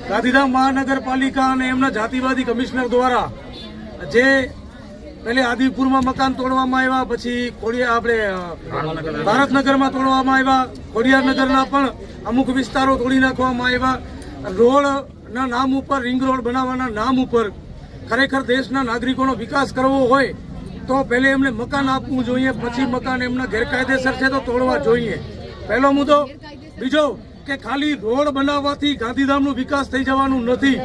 ગાંધીધામ મહાનગરપાલિકા અને એમના જાતિવાદી કમિશનર દ્વારા જે પહેલે આદિપુરમાં મકાન તોડવામાં આવ્યા, પછી ભારતનગરમાં તોડવામાં આવ્યા, ખોડિયારનગરના પણ અમુક વિસ્તારો તોડી નાખવામાં આવ્યા. રોડના નામ ઉપર, રિંગ રોડ બનાવવાના નામ ઉપર ખરેખર દેશના નાગરિકોનો વિકાસ કરવો હોય તો પહેલે એમને મકાન આપવું જોઈએ, પછી મકાન એમના ગેરકાયદેસર છે તો તોડવા જોઈએ. પહેલો મુદ્દો. બીજો કે ખાલી રોડ બનાવવાથી ગાંધીધામનો વિકાસ થઈ જવાનું નથી.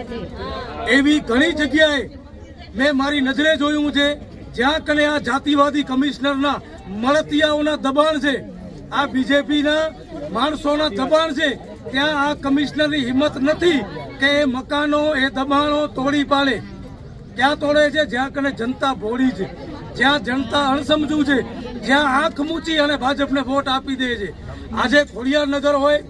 એવી ઘણી જગ્યાએ મેં મારી નજરે જોયું છે જ્યાં કને આ જાતિવાદી કમિશનરના મળતિયાઓના દબાણ છે, આ બીજેપીના માણસોના દબાણ છે, ત્યાં આ કમિશનરની હિંમત નથી કે એ મકાનો, એ દબાણો તોડી પાડે. ત્યાં તોડે છે જ્યાં કને જનતા ભોળી છે, જ્યાં જનતા અણસમજુ છે, જ્યાં આંખ મૂચી અને ભાજપને વોટ આપી દે છે. આજે ખોડિયારનગર હોય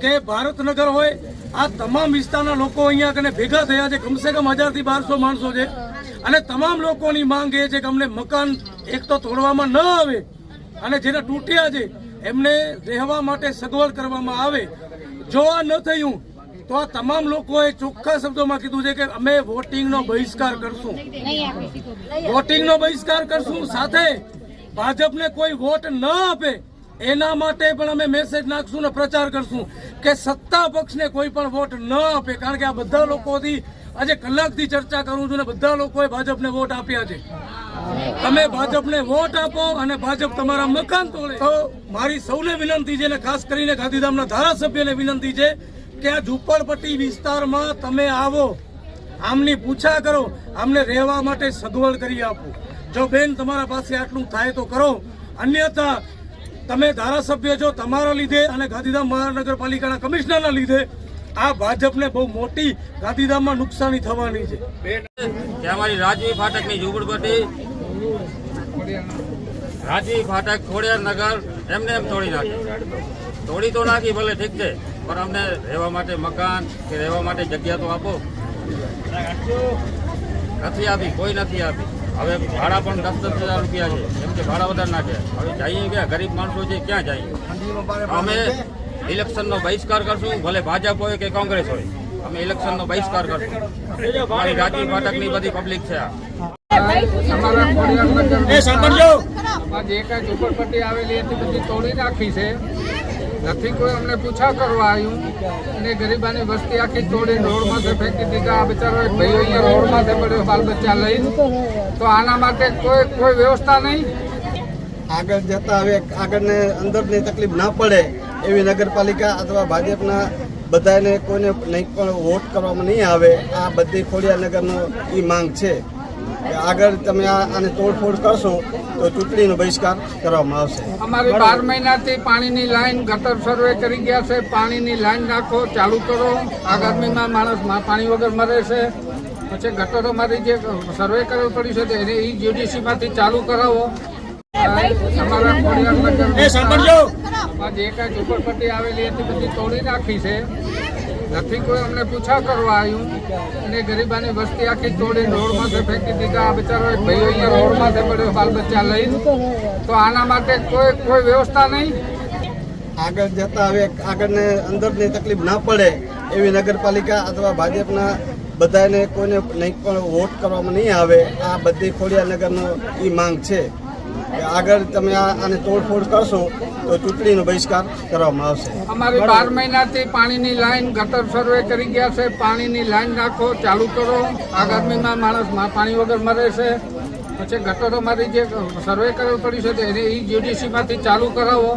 કે ભારતનગર હોય, આ તમામ વિસ્તારના લોકો અહીંયા કને ભેગા થયા છે. કમસે કમ 1000 થી 1200 માણસો છે અને તમામ લોકોની માંગ એ છે કે અમને મકાન એક તો તોડવામાં ન આવે અને જેને તૂટ્યા છે એમને રહેવા માટે સગવડ કરવામાં આવે. જો આ ન થયું તો આ તમામ લોકોએ ચોખ્ખા શબ્દોમાં કીધું છે કે અમે વોટિંગનો બહિષ્કાર કરશું, વોટિંગનો બહિષ્કાર કરશું. સાથે ભાજપને કોઈ વોટ ન આપે એના માટે પણ અમે મેસેજ નાખશું ને પ્રચાર કરશું કે સત્તા પક્ષને કોઈ પણ વોટ ન આપે. કારણ કે આ બધા લોકોથી આજે કલાકથી ચર્ચા કરું છું ને બધા લોકોએ ભાજપને વોટ આપ્યા છે. તમે ભાજપને વોટ આપો અને ભાજપ તમારા મકાન તોડે. તો મારી સૌને વિનંતી છે અને ખાસ કરીને ગાંધીધામના ધારાસભ્યને વિનંતી છે કે આ ઝૂંપડપટ્ટી વિસ્તારમાં તમે આવો, આમની પૂછા કરો, આમને રહેવા માટે સગવડ કરી આપો. જો બેન તમારા પાસે આટલું થાય તો કરો, અન્યથા તમે ધારાસભ્ય છો, તમારા લીધે અને ગાંધીધામ મહાનગરપાલિકાના કમિશનરના લીધે આ ભાજપને બહુ મોટી ગાંધીધામમાં નુકસાની થવાની છે. અમારી રાજવી ફાટકની ઝૂંપડપટ્ટી, રાજવી ફાટક, ખોડિયારનગર એમને એમ તોડી નાખી. તોડી તો નાખી ભલે ઠીક છે, પણ અમને રહેવા માટે મકાન કે રહેવા માટે જગ્યા તો આપો. નથી આપી, કોઈ નથી આપી. હવે ભાડા પણ 10,000 રૂપિયા છે, એમ કે ભાડા વધારે નાખ્યા. હવે જઈએ ક્યાં? ગરીબ માણસો છે, ક્યાં જઈએ? અમે ઇલેક્શનનો બહિષ્કાર કરશું, ભલે ભાજપ હોય કે કોંગ્રેસ હોય, અમે ઇલેક્શનનો બહિષ્કાર કરશું. અમારી રાજવી ફાટકની બધી પબ્લિક છે. અમારા ખોડિયારનગરમાં જે કાંઈ ઝૂંપડપટ્ટી આવેલી હતી બધી તોડી નાખી છે. નથી કોઈ અમને પૂછા કરવા આવ્યું અને ગરીબાની વસ્તી આખી તોડી રોડમાંથી ફેંકી દીધા. આ બિચારો એક ભાઈ અહીંયા રોડમાંથી પડ્યો બાલ બચ્ચા લઈને. તો આના માટે કોઈ વ્યવસ્થા નહીં. આગળ જતા હવે આગળને અંદરની તકલીફ ના પડે એવી નગરપાલિકા અથવા ભાજપના બધાને કોઈને નહીં પણ વોટ કરવામાં નહીં આવે. આ બધી ખોડિયારનગરનો એ માંગ છે કે આગળ તમે આને તોડફોડ કરશો તો ચૂંટણીનો બહિષ્કાર કરવામાં આવશે. અમારી 12 મહિનાથી પાણીની લાઈન ગટર સર્વે કરી ગયા છે. પાણીની લાઈન નાખો, ચાલુ કરો. આ ગરમીમાં માણસ પાણી વગર મરે છે. પછી ગટરો મારી જે સર્વે કરવી પડી છે એને જીડીસીમાંથી ચાલુ કરાવો. અમારા ખોડિયારનગરમાં જે કાંઈ ઝૂંપડપટ્ટી આવેલી હતી બધી તોડી નાખી છે. નથી કોઈ અમને પૂછા કરવા આવ્યું અને ગરીબાની વસ્તી આખી તોડી રોડમાંથી ફેંકી દીધા. આ બિચારો એક ભાઈ અહીંયા રોડમાંથી પડ્યો બાલ બચ્ચા લઈને. તો આના માટે કોઈ વ્યવસ્થા નહીં. આગળ જતા હવે આગળને અંદરની તકલીફ ના પડે એવી નગરપાલિકા અથવા ભાજપના બધાને કોઈને નહીં પણ વોટ કરવામાં નહીં આવે. આ બધી ખોડિયારનગરનો એ માંગ છે કે આગળ તમે આને તોડફોડ કરશો તો ચૂંટણીનો બહિષ્કાર કરવામાં આવશે. અમારી 12 મહિનાથી પાણીની લાઈન ગટર સર્વે કરી ગયા છે. પાણીની લાઈન નાખો, ચાલુ કરો. આ ગરમીમાં માણસ પાણી વગર મરે છે. પછી ગટરો મારી જે સર્વે કરવી પડી છે એને જીડીસીમાંથી ચાલુ કરાવો.